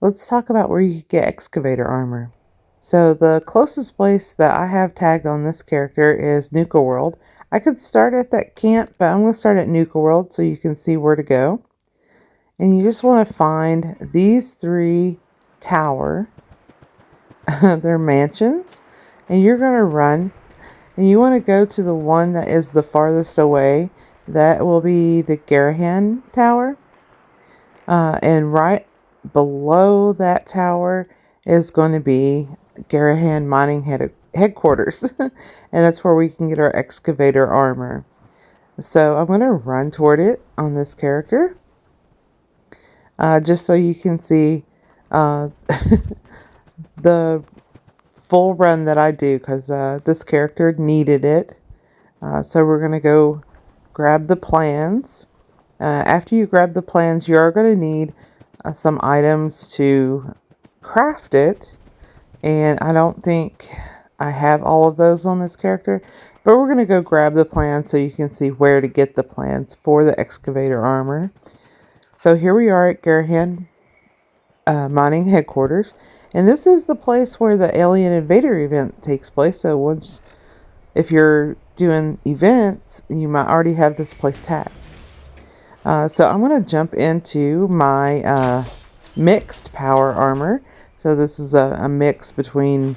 let's talk about where you can get excavator armor. So the closest place that I have tagged on this character is Nuka World. I could start at that camp, but I'm going to start at Nuka World so you can see where to go. And you just want to find these 3 tower. They're mansions. And you're going to run. And you want to go to the one that is the farthest away. That will be the Garahan Tower. And right below that tower is going to be Garahan Mining Headquarters. And that's where we can get our excavator armor. So I'm going to run toward it on this character. Just so you can see the full run that I do, because this character needed it. So we're going to go grab the plans. After you grab the plans, you are going to need some items to craft it. And I don't think I have all of those on this character. But we're going to go grab the plans so you can see where to get the plans for the excavator armor. So here we are at Garahan Mining Headquarters. And this is the place where the Alien Invader event takes place. So if you're doing events, you might already have this place tagged. So I'm going to jump into my mixed power armor. So this is a mix between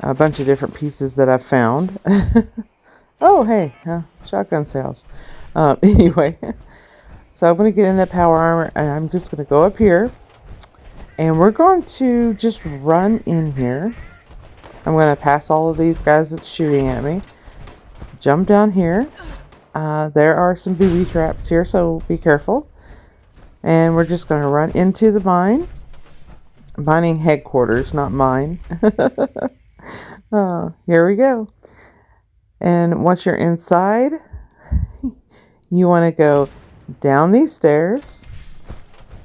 a bunch of different pieces that I've found. Oh, hey, shotgun sales. Anyway, so I'm going to get in that power armor, and I'm just going to go up here. And we're going to just run in here. I'm going to pass all of these guys that's shooting at me. Jump down here. There are some booby traps here, so be careful. And we're just going to run into the mining headquarters, not mine. Here we go. And once you're inside, you want to go down these stairs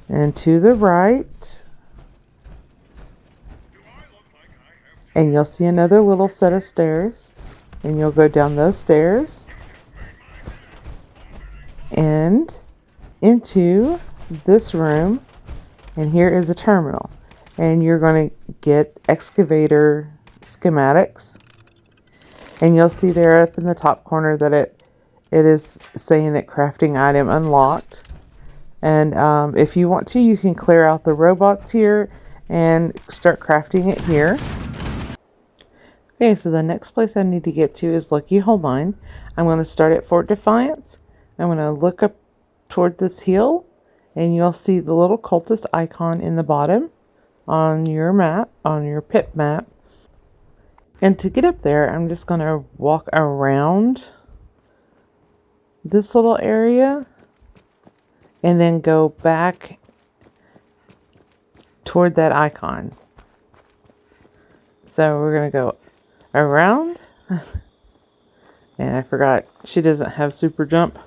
and to the right. And you'll see another little set of stairs. And you'll go down those stairs and into this room. And here is a terminal. And you're going to get excavator schematics. And you'll see there up in the top corner that it is saying that crafting item unlocked. And if you want to, you can clear out the robots here and start crafting it here. Okay, so the next place I need to get to is Lucky Hole Mine. I'm going to start at Fort Defiance. I'm going to look up toward this hill, and you'll see the little cultist icon in the bottom on your map, on your pit map. And to get up there, I'm just going to walk around this little area and then go back toward that icon. So we're going to go around. And I forgot, she doesn't have super jump.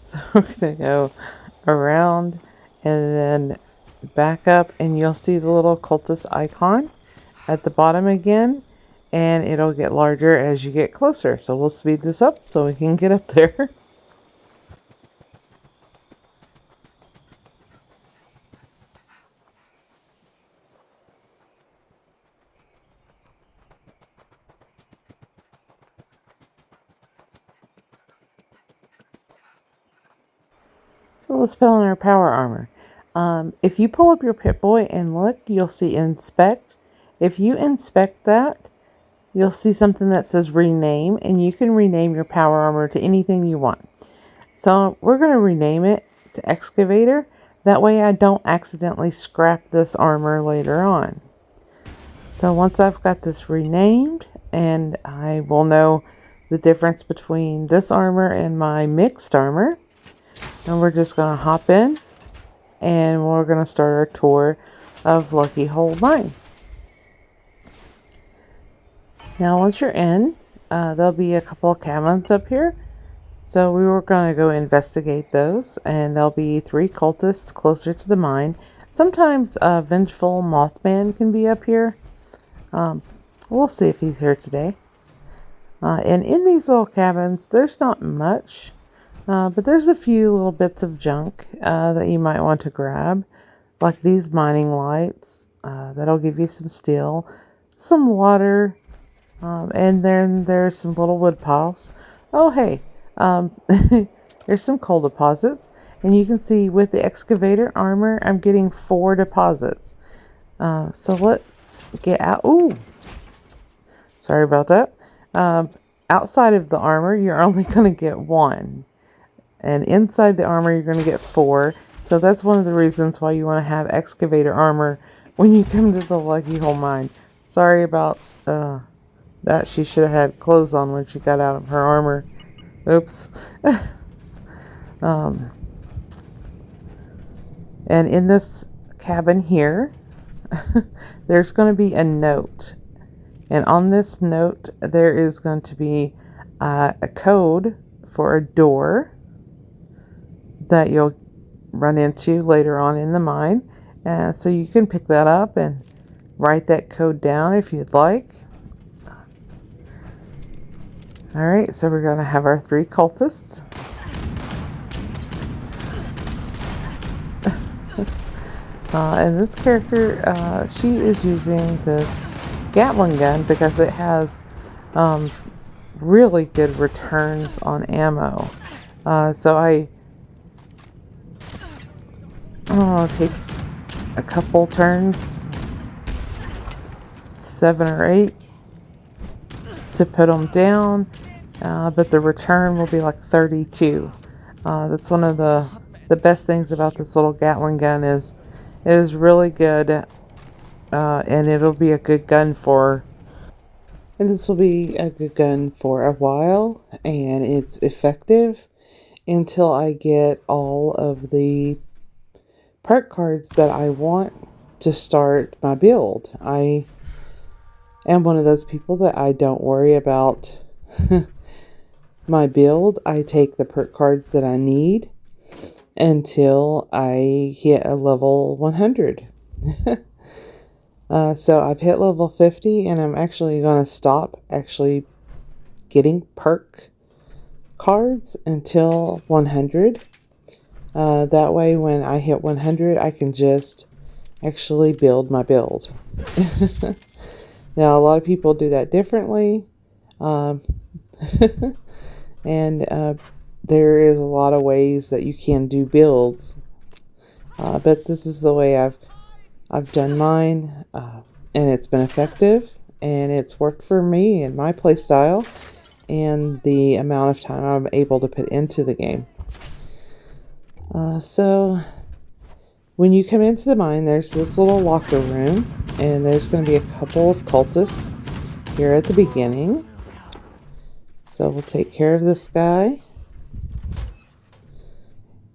So we're going to go around and then back up, and you'll see the little cultist icon at the bottom again, and it'll get larger as you get closer. So we'll speed this up so we can get up there. So let's put on our power armor. If you pull up your Pip-Boy and look, you'll see inspect. If you inspect that, you'll see something that says rename, and you can rename your power armor to anything you want. So we're going to rename it to excavator. That way I don't accidentally scrap this armor later on. So once I've got this renamed, and I will know the difference between this armor and my mixed armor, and we're just going to hop in, and we're going to start our tour of Lucky Hole Mine. Now once you're in, there'll be a couple of cabins up here. So we were going to go investigate those, and there'll be 3 cultists closer to the mine. Sometimes Vengeful Mothman can be up here. We'll see if he's here today. And in these little cabins, there's not much. But there's a few little bits of junk that you might want to grab. like these mining lights. That'll give you some steel, some water, and then there's some little wood piles. Oh, hey, there's some coal deposits. And you can see with the excavator armor, I'm getting 4 deposits. So let's get out. Ooh, sorry about that. Outside of the armor, you're only going to get 1. And inside the armor, you're going to get 4. So that's one of the reasons why you want to have excavator armor when you come to the Lucky Hole mine. Sorry about that. She should have had clothes on when she got out of her armor. Oops. And in this cabin here, there's going to be a note. And on this note, there is going to be a code for a door that you'll run into later on in the mine. And so you can pick that up and write that code down if you'd like. Alright, so we're going to have our 3 cultists. And this character, she is using this Gatling gun because it has really good returns on ammo. So it takes a couple turns, 7 or 8, to put them down, but the return will be like 32. That's one of the best things about this little Gatling gun is it is really good, and it'll be a good gun for, and this will be a good gun for a while, and it's effective until I get all of the perk cards that I want to start my build. I am one of those people that I don't worry about my build. I take the perk cards that I need until I hit a level 100. So I've hit level 50 and I'm actually going to stop actually getting perk cards until 100. That way when I hit 100 I can just actually build my build. Now a lot of people do that differently. And there is a lot of ways that you can do builds, but this is the way I've done mine, and it's been effective, and it's worked for me and my play style, and the amount of time I'm able to put into the game. So when you come into the mine, there's this little locker room, and there's going to be a couple of cultists here at the beginning. So we'll take care of this guy.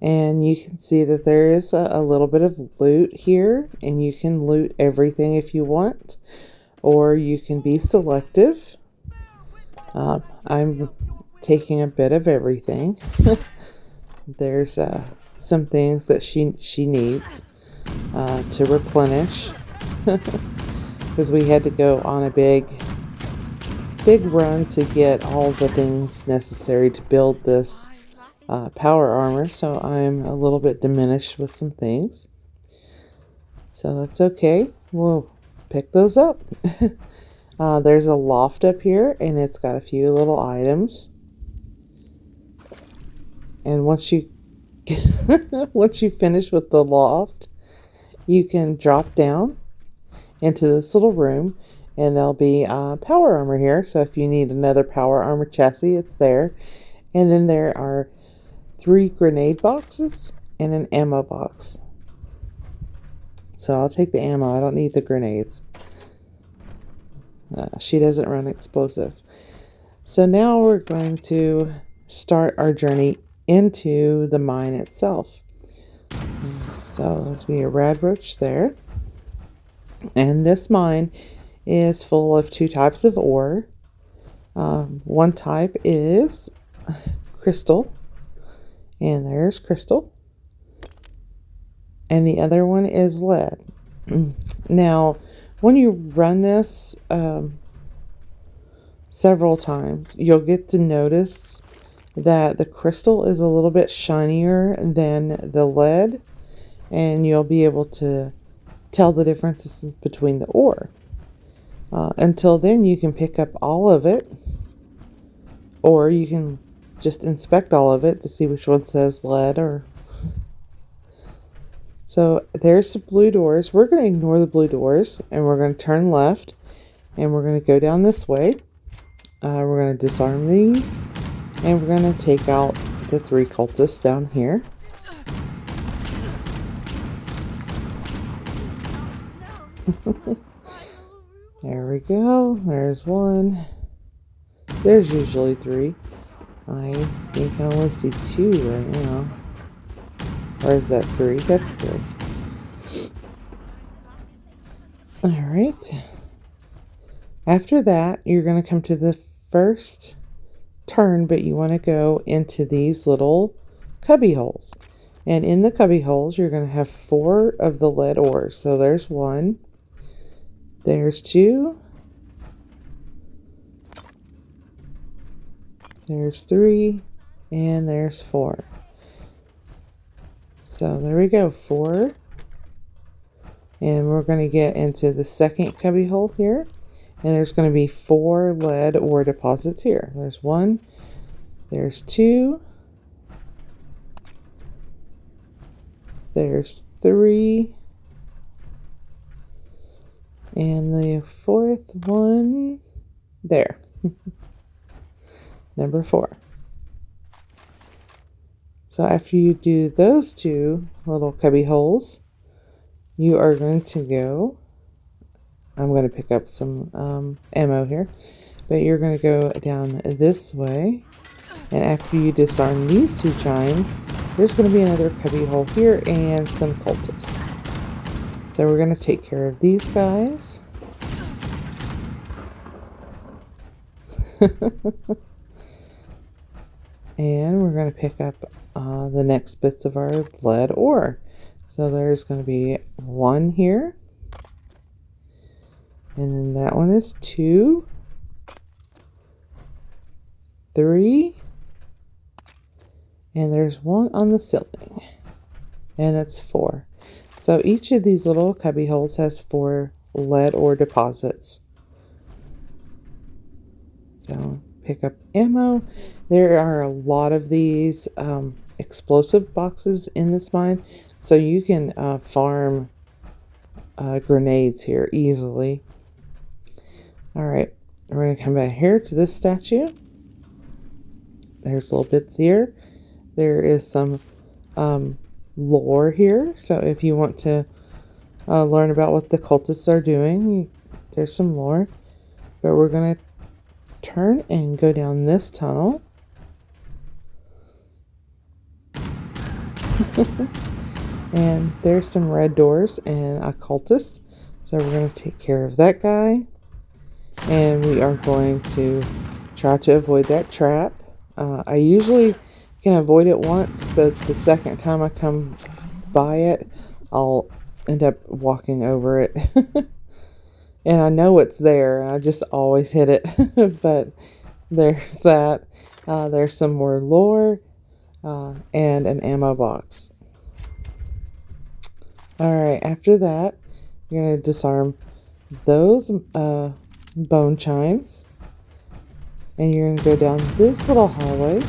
And you can see that there is a little bit of loot here, and you can loot everything if you want, or you can be selective. I'm taking a bit of everything. There's some things that she needs to replenish, because we had to go on a big run to get all the things necessary to build this power armor, so I'm a little bit diminished with some things. So that's okay. We'll pick those up. There's a loft up here, and it's got a few little items. And once you once you finish with the loft, you can drop down into this little room, and there'll be power armor here. So if you need another power armor chassis, it's there. And then there are 3 grenade boxes and an ammo box. So I'll take the ammo. I don't need the grenades. She doesn't run explosive. So now we're going to start our journey into the mine itself. So there's be a radroach there. And this mine is full of 2 types of ore. One type is crystal. And there's crystal. And the other one is lead. Now, when you run this several times, you'll get to notice that the crystal is a little bit shinier than the lead. and you'll be able to tell the differences between the ore. Until then, you can pick up all of it, or you can just inspect all of it to see which one says lead or... So there's the blue doors. We're going to ignore the blue doors, and we're going to turn left, and we're going to go down this way. We're going to disarm these, and we're going to take out the 3 cultists down here. There we go. There's 1. There's usually 3. I think I only see 2 right now. Or is that 3? That's 3. Alright. After that, you're going to come to the first turn, but you want to go into these little cubby holes. And in the cubby holes, you're going to have 4 of the lead ores. So there's 1. There's 2. There's 3. And there's 4. So there we go, 4. And we're going to get into the second cubby hole here. And there's going to be 4 lead ore deposits here. There's 1. There's 2. There's 3. And the 4th one, there. Number 4. So after you do those 2 little cubby holes, you are going to go... I'm going to pick up some ammo here, but you're going to go down this way, and after you disarm these 2 chimes, there's going to be another cubby hole here and some cultists. So we're going to take care of these guys. And we're going to pick up the next bits of our lead ore. So there's going to be 1 here. And then that one is 2, 3, and there's 1 on the ceiling, and that's 4. So each of these little cubby holes has 4 lead ore deposits. So pick up ammo. There are a lot of these explosive boxes in this mine, so you can farm grenades here easily. Alright, we're going to come back here to this statue. There's little bits here. There is some lore here. So if you want to learn about what the cultists are doing, there's some lore. But we're going to turn and go down this tunnel. And there's some red doors and a cultist. So we're going to take care of that guy. And we are going to try to avoid that trap. I usually can avoid it once, but the second time I come by it, I'll end up walking over it. And I know it's there. I just always hit it. But there's that. There's some more lore and an ammo box. Alright, after that, you're going to disarm those bone chimes, and you're going to go down this little hallway.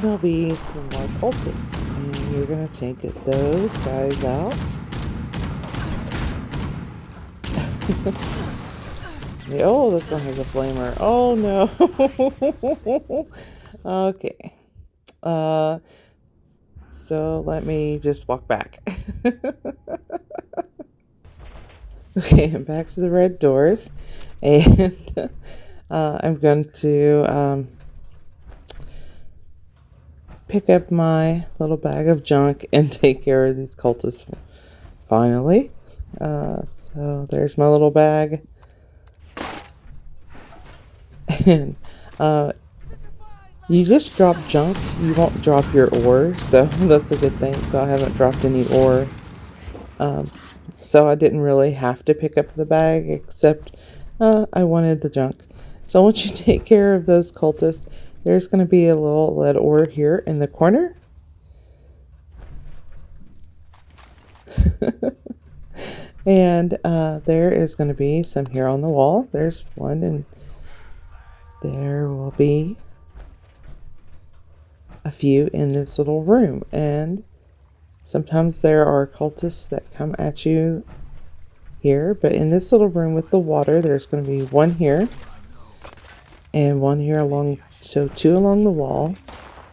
There'll be some more cultists, and you're going to take those guys out. Oh, this one has a flamer. Oh no. Okay, so let me just walk back. Okay, I'm back to the red doors, and I'm going to pick up my little bag of junk and take care of these cultists finally. So there's my little bag, and you just drop junk, you won't drop your ore, so that's a good thing. So I haven't dropped any ore. So I didn't really have to pick up the bag, except I wanted the junk. So once you take care of those cultists, there's going to be a little lead ore here in the corner. And there is going to be some here on the wall. There's one, and there will be a few in this little room. And sometimes there are cultists that come at you here, but in this little room with the water, there's going to be one here and one here along, so two along the wall,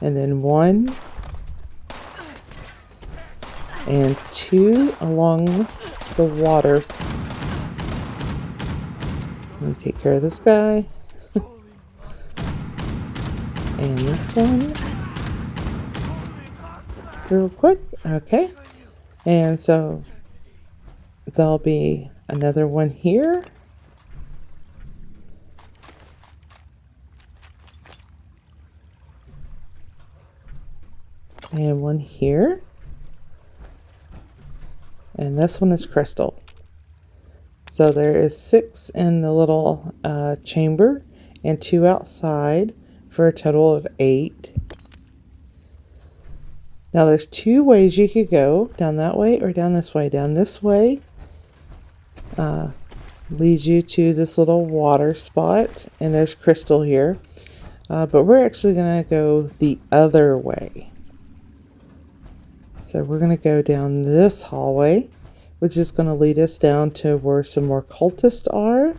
and then one and two along the water. Let me take care of this guy. And this one real quick. Okay. And so there'll be another one here. And one here. And this one is crystal. So there is 6 in the little chamber and 2 outside for a total of 8. Now there's 2 ways you could go, down that way or down this way. Down this way leads you to this little water spot, and there's crystal here. But we're actually going to go the other way. So we're going to go down this hallway, which is going to lead us down to where some more cultists are.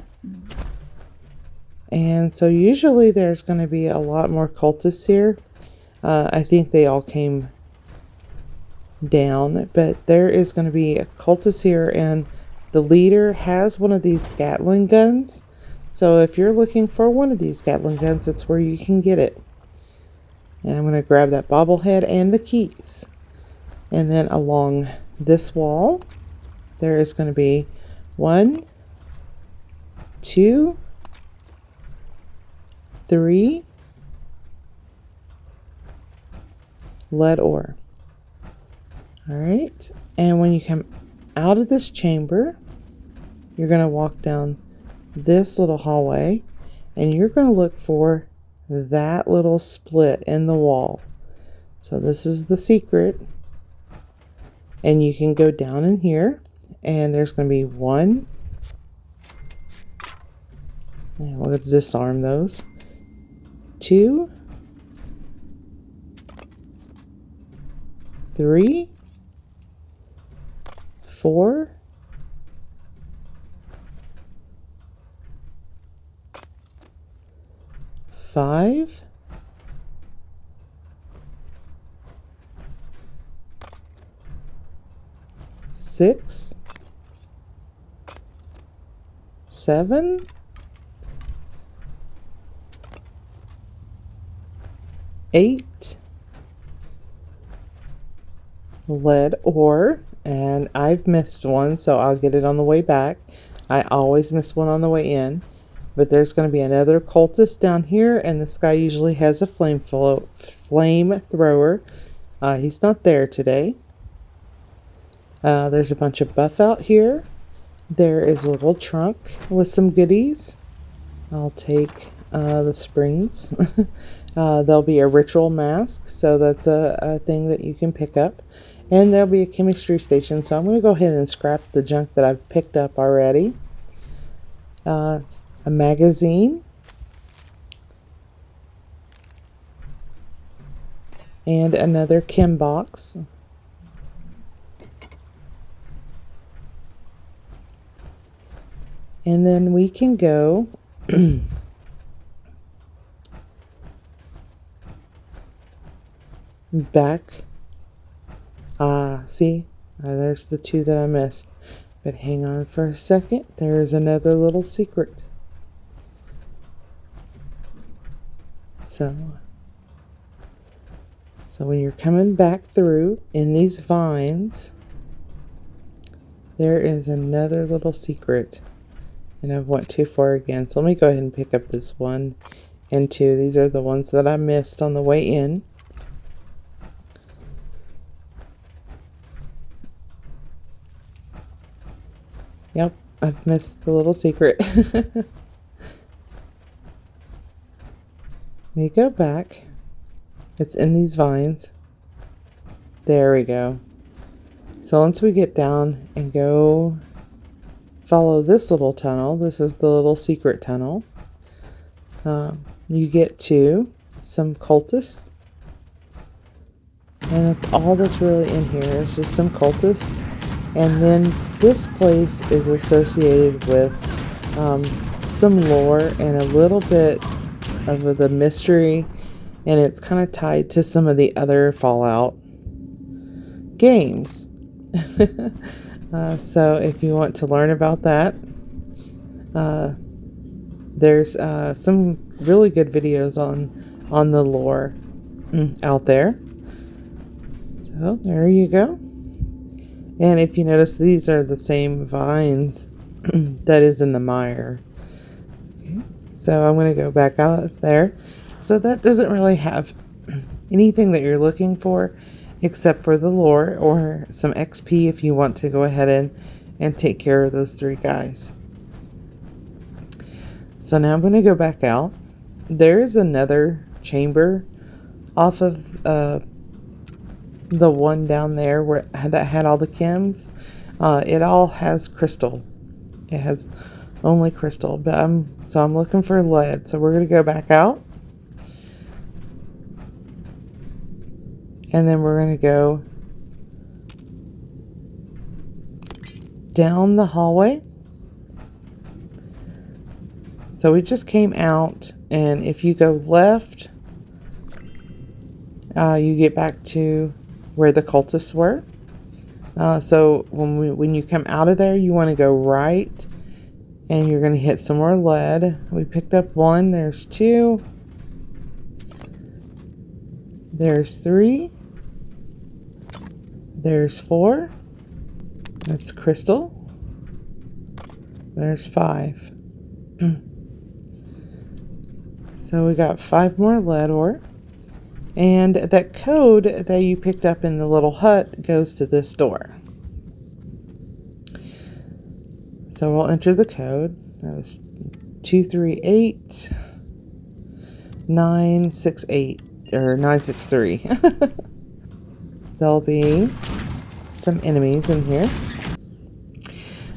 And so usually there's going to be a lot more cultists here. I think they all came down, but there is going to be a cultist here, and the leader has one of these Gatling guns. So if you're looking for one of these Gatling guns, that's where you can get it. And I'm going to grab that bobblehead and the keys. And then along this wall, there is going to be 1, 2, 3 lead ore. All right. And when you come out of this chamber, you're going to walk down this little hallway, and you're going to look for that little split in the wall. So this is the secret. And you can go down in here, and there's going to be 1. And we'll disarm those. 2, 3, 4, 5, 6, 7, 8 lead ore, and I've missed one, so I'll get it on the way back. I always miss one on the way in, but there's going to be another cultist down here, and this guy usually has a flamethrower. He's not there today. There's a bunch of buff out here. There is a little trunk with some goodies. I'll take the springs. There'll be a ritual mask, so that's a thing that you can pick up. And there'll be a chemistry station, so I'm going to go ahead and scrap the junk that I've picked up already. A magazine. And another chem box. And then we can go back. See, there's the 2 that I missed. But hang on for a second. There's another little secret. So when you're coming back through in these vines, there is another little secret. And I went too far again. So let me go ahead and pick up this 1 and 2. These are the ones that I missed on the way in. Yep, I've missed the little secret. Let me go back. It's in these vines. There we go. So once we get down and go follow this little tunnel, this is the little secret tunnel, you get to some cultists. And that's all that's really in here. It's just some cultists. And then this place is associated with some lore and a little bit of the mystery. And it's kind of tied to some of the other Fallout games. So if you want to learn about that, there's some really good videos on the lore out there. So there you go. And if you notice, these are the same vines that is in the mire. Okay. So I'm going to go back out of there. So that doesn't really have anything that you're looking for except for the lore or some XP if you want to go ahead and take care of those 3 guys. So now I'm going to go back out. There's another chamber off of the one down there that had all the chems. It all has crystal. It has only crystal, but I'm looking for lead. So we're going to go back out. And then we're going to go down the hallway. So we just came out, and if you go left, you get back to where the cultists were. So when you come out of there, you want to go right, and you're going to hit some more lead. We picked up 1. There's 2. There's 3. There's 4. That's crystal. There's 5. So we got 5 more lead ore. And that code that you picked up in the little hut goes to this door. So we'll enter the code. That was 238-968 or 963. There'll be some enemies in here.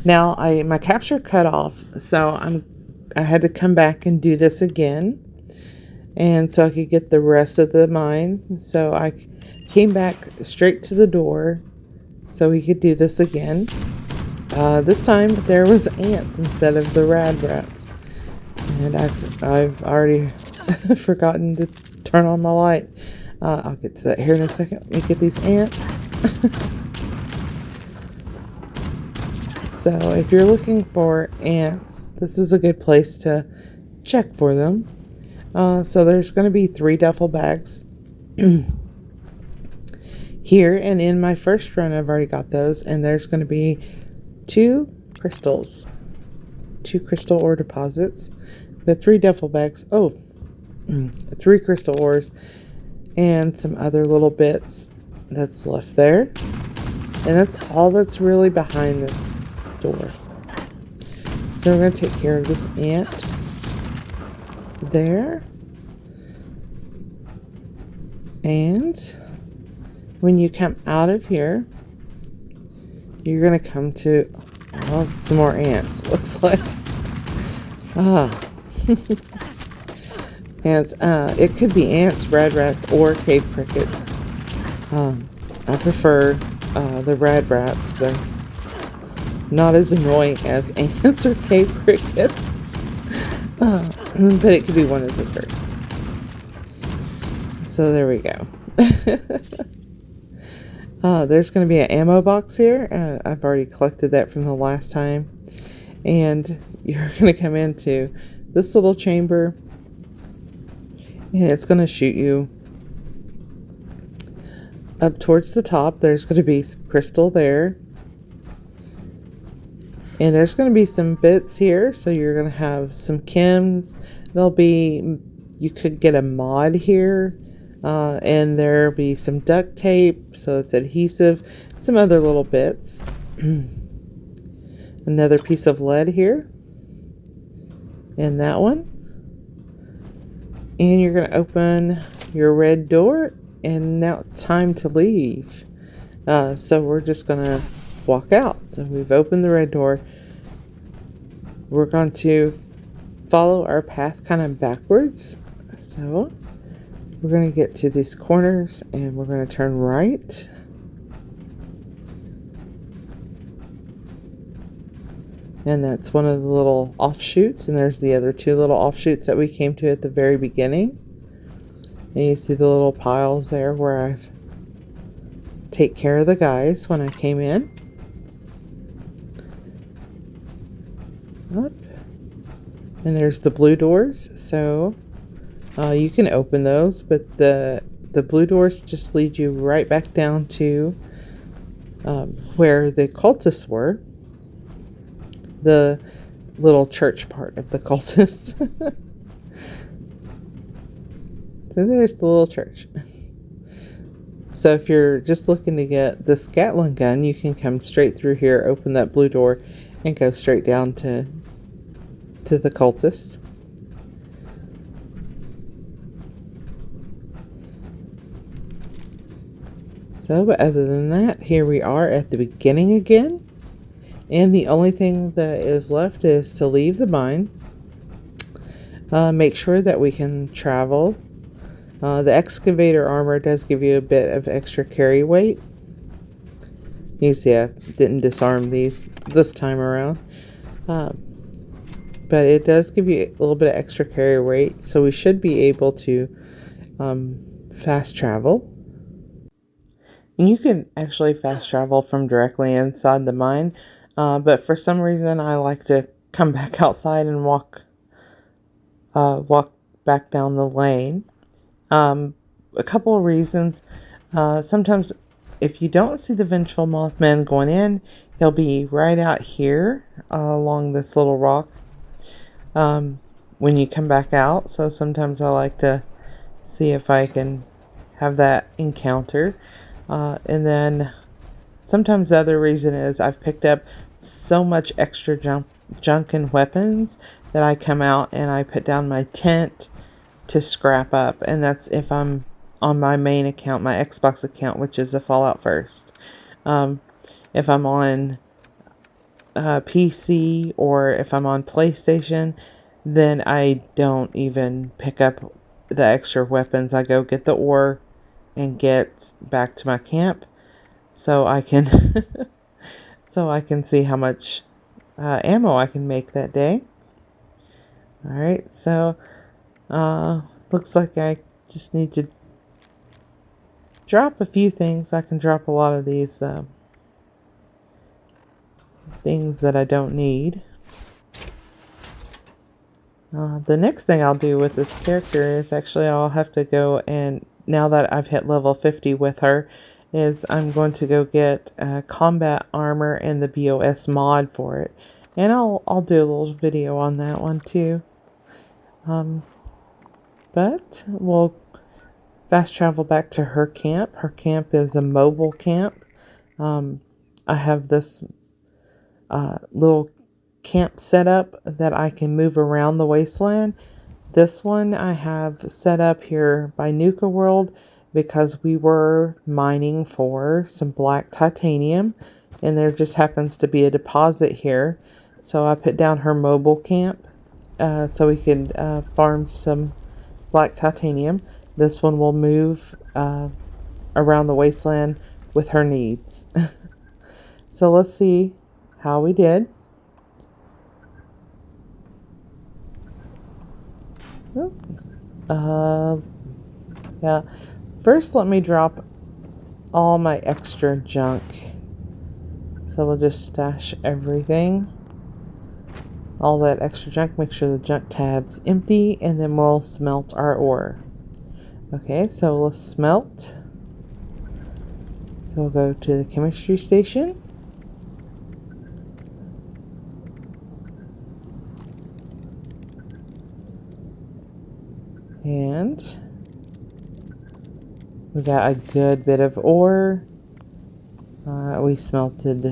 Now my capture cut off, so I had to come back and do this again. And so I could get the rest of the mine. So I came back straight to the door so we could do this again. This time there was ants instead of the rad rats. And I've already forgotten to turn on my light. I'll get to that here in a second. Let me get these ants. So if you're looking for ants, this is a good place to check for them. So there's going to be 3 duffel bags here, and in my first run I've already got those, and there's going to be 2 crystals, 2 crystal ore deposits, but 3 duffel bags, 3 crystal ores, and some other little bits that's left there, and that's all that's really behind this door. So we're going to take care of this ant there. And when you come out of here, you're going to come to some more ants, looks like. Ants. It could be ants, rad rats, or cave crickets. I prefer the rad rats. They're not as annoying as ants or cave crickets. But it could be one of the 3. So there we go. There's going to be an ammo box here. I've already collected that from the last time. And you're going to come into this little chamber. And it's going to shoot you up towards the top. There's going to be some crystal there. And there's going to be some bits here. So you're going to have some chems. You could get a mod here. And there'll be some duct tape. So it's adhesive. Some other little bits. Another piece of lead here. And that one. And you're going to open your red door. And now it's time to leave. So we're just gonna walk out. So we've opened the red door. We're going to follow our path kind of backwards. So we're going to get to these corners and we're going to turn right. And that's one of the little offshoots, and there's the other two little offshoots that we came to at the very beginning. And you see the little piles there where I take care of the guys when I came in. Up. And there's the blue doors, so you can open those, but the blue doors just lead you right back down to where the cultists were. The little church part of the cultists. So there's the little church. So if you're just looking to get this Gatling gun, you can come straight through here, open that blue door, and go straight down to the cultists. So, but other than that, here we are at the beginning again. And the only thing that is left is to leave the mine. Make sure that we can travel. The Excavator Armor does give you a bit of extra carry weight. You see I didn't disarm these this time around. But it does give you a little bit of extra carry weight, so we should be able to fast travel. And you can actually fast travel from directly inside the mine, but for some reason I like to come back outside and walk back down the lane. A couple of reasons. Sometimes if you don't see the Vengeful Mothman going in, he'll be right out here along this little rock when you come back out. So sometimes I like to see if I can have that encounter. And then sometimes the other reason is I've picked up so much extra junk and weapons that I come out and I put down my tent to scrap up. And that's if I'm on my main account, my Xbox account, which is a Fallout First. If I'm on PC or if I'm on PlayStation, then I don't even pick up the extra weapons. I go get the ore and get back to my camp so I can see how much ammo I can make that day. Alright, so looks like I just need to drop a few things. I can drop a lot of these things that I don't need. The next thing I'll do with this character is actually I'll have to go and, now that I've hit level 50 with her, is I'm going to go get combat armor and the BOS mod for it. And I'll do a little video on that one too. But we'll fast travel back to her camp. Her camp is a mobile camp. I have this little camp set up that I can move around the wasteland. This one I have set up here by Nuka World because we were mining for some black titanium and there just happens to be a deposit here. So I put down her mobile camp so we can farm some black titanium. This one will move around the wasteland with her needs. So let's see how we did. Yeah. First, let me drop all my extra junk. So we'll just stash everything. All that extra junk, make sure the junk tab's empty, and then we'll smelt our ore. Okay, so let's smelt. So we'll go to the chemistry station. And we got a good bit of ore. We smelted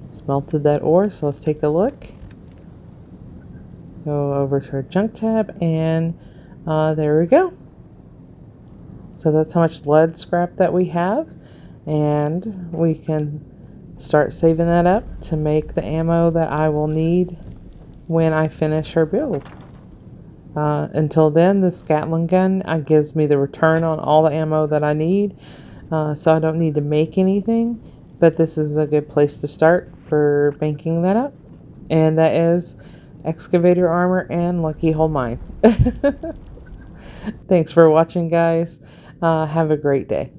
that ore, so let's take a look. Go over to our junk tab, and there we go. So that's how much lead scrap that we have. and we can start saving that up to make the ammo that I will need when I finish her build. Until then, this Gatling gun gives me the return on all the ammo that I need, so I don't need to make anything, but this is a good place to start for banking that up, and that is Excavator Armor and Lucky Hole Mine. Thanks for watching, guys. Have a great day.